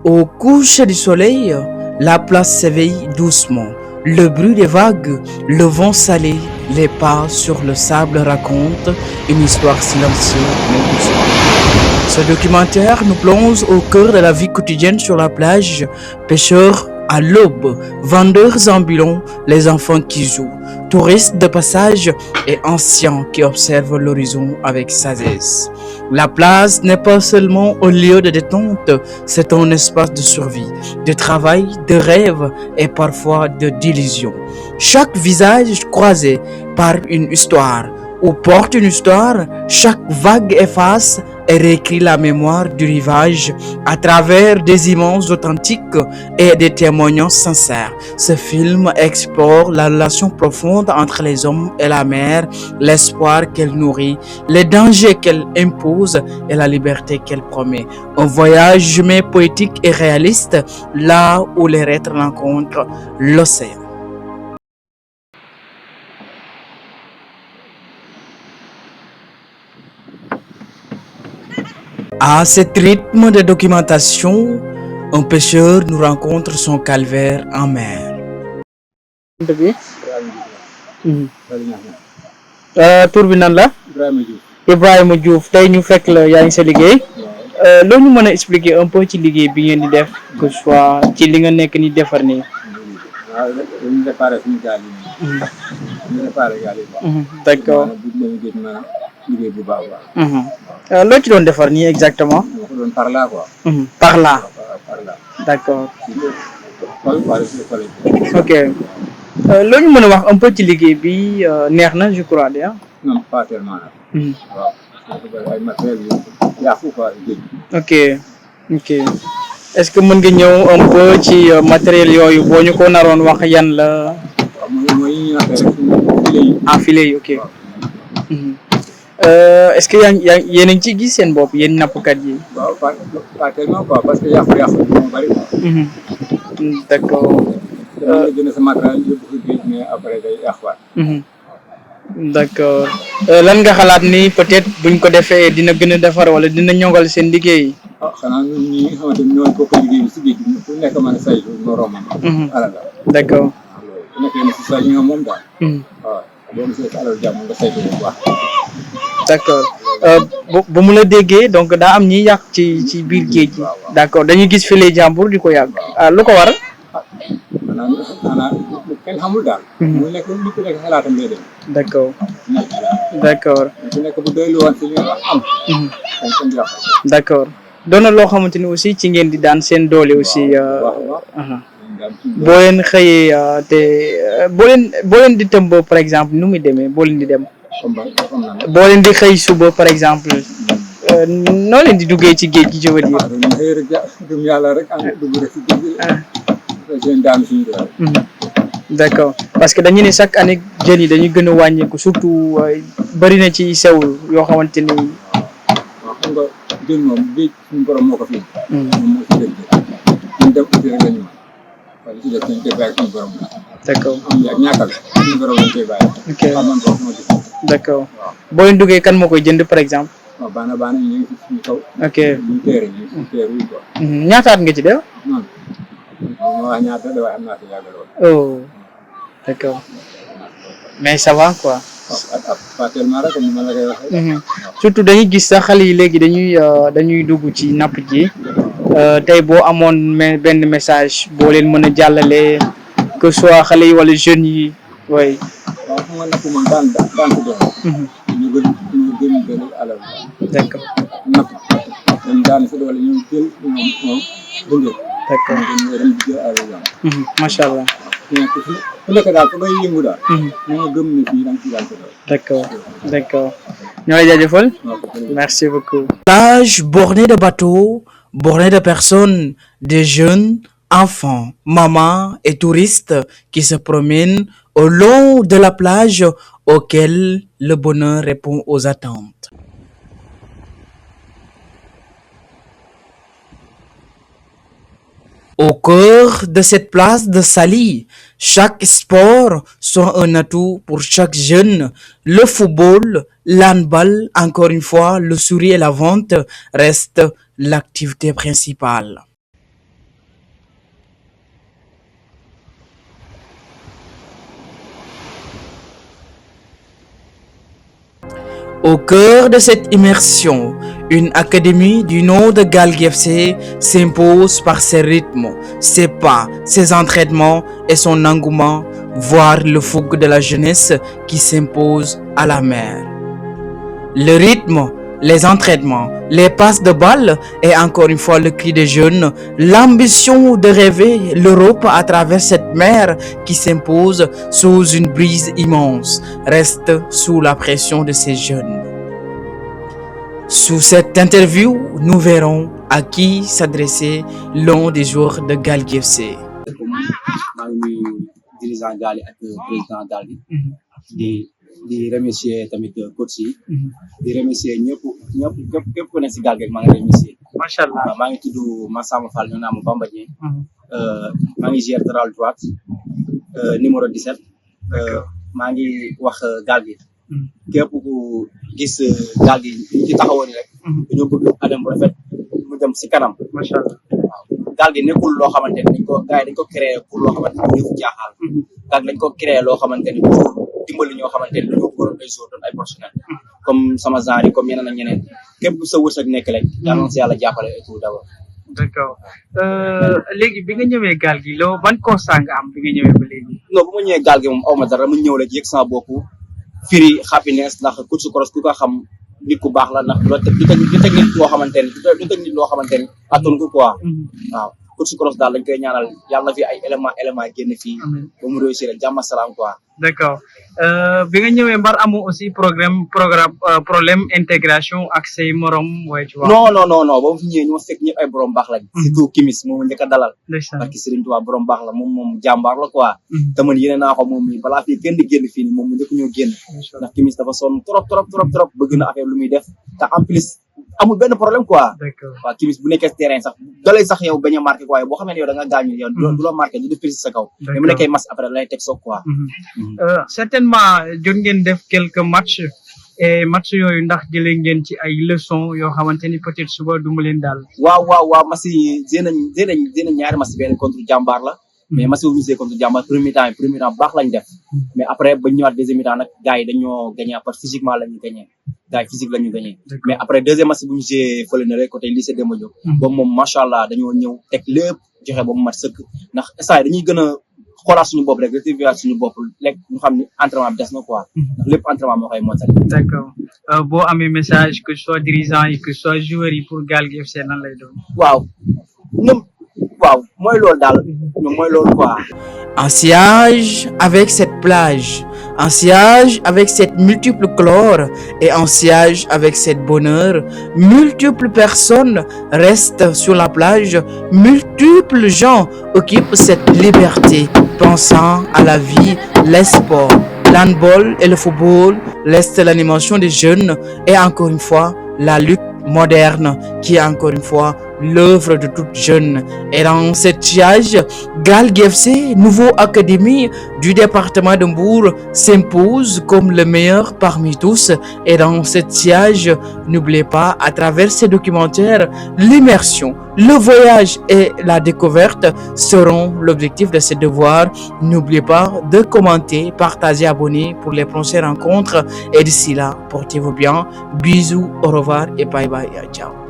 Au coucher du soleil, la place s'éveille doucement. Le bruit des vagues, le vent salé, les pas sur le sable racontent une histoire silencieuse mais douce. Ce documentaire nous plonge au cœur de la vie quotidienne sur la plage, pêcheurs à l'aube, vendeurs ambulants, les enfants qui jouent, touristes de passage et anciens qui observent l'horizon avec sagesse. La plage n'est pas seulement un lieu de détente, c'est un espace de survie, de travail, de rêve et parfois de d'illusion. Chaque visage croisé par une histoire ou porte une histoire, chaque vague efface et réécrit la mémoire du rivage à travers des images authentiques et des témoignages sincères. Ce film explore la relation profonde entre les hommes et la mer, l'espoir qu'elle nourrit, les dangers qu'elle impose et la liberté qu'elle promet. Un voyage mais poétique et réaliste, là où les êtres rencontrent l'océan. À cet rythme de documentation, un pêcheur nous rencontre son calvaire en mer. bi tur bi nan la Ibrahima Diouf tey ñu fekk la yaa ngi sa liggéey loo ñu mën a expliquer un peu ci liggéey bi ngeen di def que ce soit ci li nga nekk ni defar nii. waaw dañuy réparé suñu gaal yi. dañuy réparé gaal yi. D'accord. liggéey bu baax a baax. loo ci doon defar nii exactement. moo ko doon par là quoi. Par là. par là. D'accord. ok. ok loo ñu mën a wax un peu ci liggéey bi neex na je crois de ah. non pas tellement nag. waaw parce que ay matériels yu yàqu quoi géej. ok ok est-ce que mën nga ñëw un peu ci matériel yooyu boo ñu ko naroon wax yan la. waaw mooy yi ñu rek suñu filet yi. ah filet yi ok. est-ce que yéen a ngi ciy gis seen bopp yéen nappkat yi. waaw pas tellement quoi parce que yàqu-yàqu moo bari quoi. d'accord. dama jënd sa matériel yóbbu ko géej mais après day yàquwaat. d'accord lan nga xalaat ni peut-être buñ ko defee dina gën a defar wala dina ñongal seen liggéey. ah xanaa ñun ñi nga xamante ni ñoo bokk liggéey bi si géej gi ku nekk mën a saytu moroomam. alal la. d'accord. ku nekk yéen si sa li nga moom daal. waaw boo gisee sa alal jàmm nga saytu bu baax. d'accord ba mu la déggee donc daa am ñiy yàq ci biir géej gi. d'accord dañuy gis filet jàmbur di ko yàq. lu ko waral. xanaa kenn xamul daal. mu nekk lu ku nekk xalaatam lay dem. d'accord. d'accord. ku nekk bu doylu woon si li nga am. kenn du yàq. d'accord doon na loo xamante ni aussi ci ngeen di daan seen doole aussi. boo leen xëyee te boo leen di tëmb par exemple nu muy demee boo leen di dem. boo leen di xëy suba par exemple. noo leen di duggee ci géej gi je veux dire. dañuy xëy rek gëm yàlla rek dugg rek si géej gi. d'accord parce que dañu ne chaque année jën yi dañuy gën a wàññeeku surtout bari na ci sew yoo xamante ni. waaw xam nga jën moom géej suñu borom moo ko fi. moom moo si dëgg ñun dem uti rek la ñu mën waaye si def dañ koy bàyyi suñu borom la. d'accord am ñàkkal suñu borom lañ koy bàyyi. ok man boobu moo gis. d'accord boo leen duggee kan moo koy jënd par exemple. waaw baana ñu ngi si suñu kaw. ok ñu teere ñu suñu teere yi quoi. ñaataat nga ci def. non ma wax ñaata de waaye am naa si yàgg lool. oh d'accord mais ça va quoi. pas tellement rek comme ni ma la koy waxee. surtout dañuy gis sax xale yi léegi dañuy dugg ci napp ji tey boo amoon benn message boo leen mën a jàllale que soit xale yi wala jeunes yi way. waaw xam nga napp moom daan ko doon. ñu gën alal. d'accord. napp dañ daan si doole ñu jël moom dundee. d'accord dañ jël alal. macha allah. ku nekk daal fa ngay yëngu daal. moo gëm ne fii da nga ciy daan ko doon. d'accord d'accord ñoo lay jaajëfal. merci beaucoup. Plage bornée de bateaux, bornée de personnes, des jeunes, enfants, mamans et touristes qui se promènent au long de la plage auquel le bonheur répond aux attentes. Au cœur de cette place de Saly, chaque sport soit un atout pour chaque jeune. Le football, l'handball, encore une fois, le sourire et la vente restent l'activité principale. Au cœur de cette immersion, une académie du nom de Galgui FC s'impose par ses rythmes, ses pas, ses entraînements et son engouement, voire le fougue de la jeunesse qui s'impose à la mer. Le rythme, les entraînements, les passes de balles et encore une fois le cri des jeunes, l'ambition de rêver l'Europe à travers cette mer qui s'impose sous une brise immense, reste sous la pression de ces jeunes. Sous cette interview, nous verrons à qui s'adressait l'un des joueurs de Galgui FC. maa ngi nuyu dirigeant Gaal yi ak président Gaal gi di remercier tamit coach yi di remercier ñëpp képp ku nekk si Gaal gi maa ngi remercier Macha Allah. waaw maa ngi tudd Massamba Fall ñu naan ma Bamba Dieng maa ngi gère latéral droite numéro 17 maa ngi wax Gaal gi képp ku gis Gaal gi ci taxawoon rek dañoo bëgg adam bu rafet mu dem si kanam Macha Allah. Gaal gi nekkul loo xamante ni gars yi dañ ko créé pour loo xamante ni ñu jaaxal Gaal gi dañ ko créé loo xamante ni pour dimbali ñoo xamante ni dañoo bëggoon ay joueurs doon ay professionnels comme sama genre yi comme ñeneen ak ñeneen képp ku sa wërsëg nekk rek yàlla na si yàlla jàppale et tout d'abord. D'accord. léegi bi nga ñëwee gaal gi loo ban constat nga am bi nga ñëwee ba léegi. non bu ma ñëwee Gaal gi moom aw ma dara mu ñëw rek yëg sama bopp firi happiness ndax coach Cross ku ko xam nit ku baax la ndax du technique loo xamante ni du technique loo xamante ni attan ko quoi waaw coach Cross daal dañ koy ñaanal yàlla na fi ay élément génn fii ba mu réussir ak jàmm salaam quoi. D'accord. bi nga ñëwee mbar amu aussi problème intégration ak say morom waaye ci wax. non ba mu fi ñëwee ñu ma fekk ñëpp ay borom baax lañ surtout Kimis moom njëkk a dalal ndeysaan. parce que Serigne Touba borom baax la moom jàmbaar la quoi te man yéene naa ko moom mi balaa fii kenn di génn fii nii moom mu njëkk ñoo génn ndax Kimis dafa sonn trop bëgg na affaire lu muy def te en plus amul benn problème quoi D'accord. waaw Kimis bu nekkee terrain sax dalay sax yow bañ a marqué quoi boo xamee ne yow da nga gaañu yow du la marqué du def prise sa kaw mais mu nekkee match après lay teg soog quoi certainement jot ngeen def quelques matchs et match yooyu ndax jëlee ngeen ci ay leçons yoo xamante ni peut-être suba du mu leen daal. waaw match yi jéem nañ ñaari match benn contre jàmbaar la mais match bu ñu joué contre jàmbaar premier temps baax lañ def mais après ba ñëwaat deuxième mi-temps nag gars yi dañoo gagné parce que physiquement la ñu gagné gars yi physique la ñu gagné mais après deuxième match bu ñu joué fële na rek côté lycée Demba Diop boobu moom macha allah dañoo ñëw teg lépp joxe ba mu mat sëkk ndax instant dañuy gën a xoolaat suñu bopp rek retrouver suñu bopp lekk ñu xam ni entraînement bi des na quoi ndax lépp entraînement moo koy mottali. D'accord. boo amee message que ce soit dirigeant yi que ce soit joueurs yi pour Galgui FC nan lay doon. waaw ñoom waaw mooy loolu daal ñoom mooy loolu quoi. Un sillage avec cette plage, un sillage avec cette multiple chlore et un sillage avec cette bonheur. Multiples personnes restent sur la plage, multiples gens occupent cette liberté, pensant à la vie, les sports. L'handball et le football restent l'animation des jeunes et encore une fois, la lutte moderne qui est encore une fois l'œuvre de toute jeune. Et dans cette sillage, Galgui FC, nouveau académie du département de Mbour, s'impose comme le meilleur parmi tous. Et dans cette sillage, n'oubliez pas, à travers ces documentaires, l'immersion, le voyage et la découverte seront l'objectif de ces devoirs. N'oubliez pas de commenter, partager, abonner pour les prochaines rencontres. Et d'ici là, portez-vous bien. Bisous, au revoir et bye bye. Ciao.